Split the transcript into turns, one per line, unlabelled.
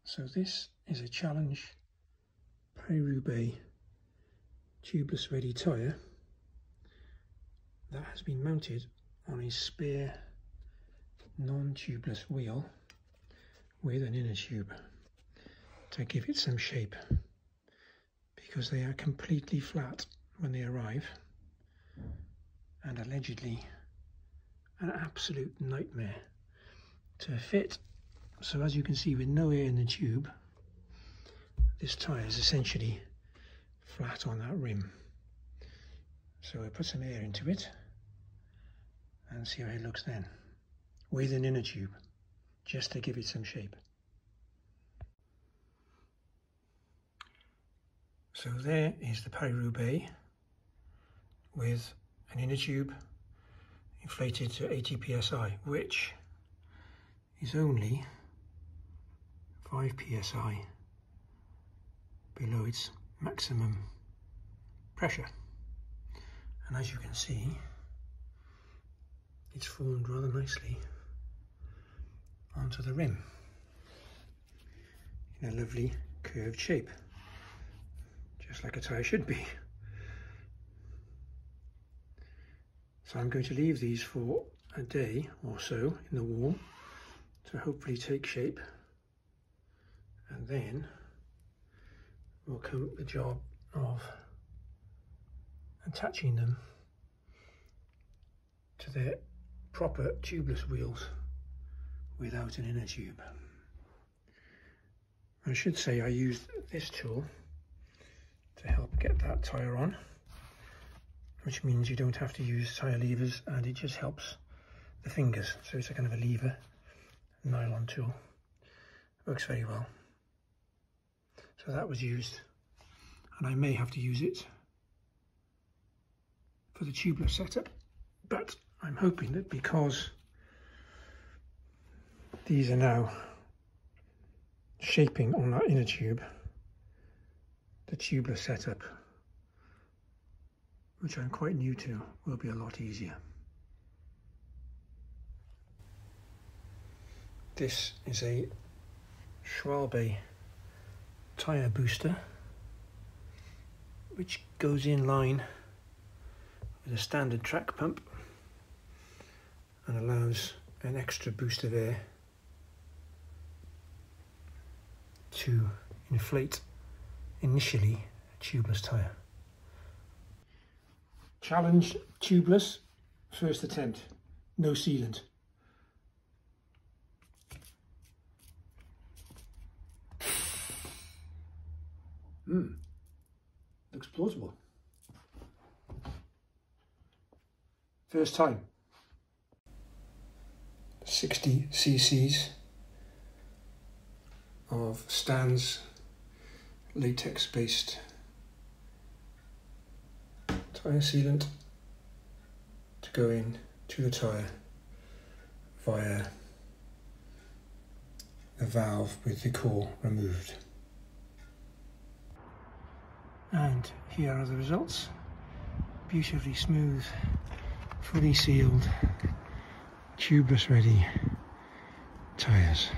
So this is a Challenge Paris Roubaix tubeless ready tyre that has been mounted on a spare non-tubeless wheel with an inner tube to give it some shape, because they are completely flat when they arrive and allegedly an absolute nightmare to fit. So as you can see, with no air in the tube, this tyre is essentially flat on that rim. So I put some air into it and see how it looks then, with an inner tube, just to give it some shape. So there is the Paris Roubaix with an inner tube inflated to 80 psi, which is only 5 psi below its maximum pressure. And as you can see, it's formed rather nicely onto the rim in a lovely curved shape, just like a tyre should be. So I'm going to leave these for a day or so in the warm to hopefully take shape, and then will come the job of attaching them to their proper tubeless wheels without an inner tube. I should say I used this tool to help get that tyre on, which means you don't have to use tyre levers, and it just helps the fingers. So it's a kind of a lever nylon tool. Works very well. So that was used, and I may have to use it for the tubeless setup, but I'm hoping that because these are now shaping on that inner tube, the tubeless setup, which I'm quite new to, will be a lot easier. This is a Roubaix tyre booster, which goes in line with a standard track pump and allows an extra boost of air to inflate initially a tubeless tyre. Challenge tubeless, first attempt, no sealant. Looks plausible. First time. 60 cc's of Stan's latex based tyre sealant to go in to the tyre via the valve with the core removed. And here are the results. Beautifully smooth, fully sealed, tubeless ready tyres.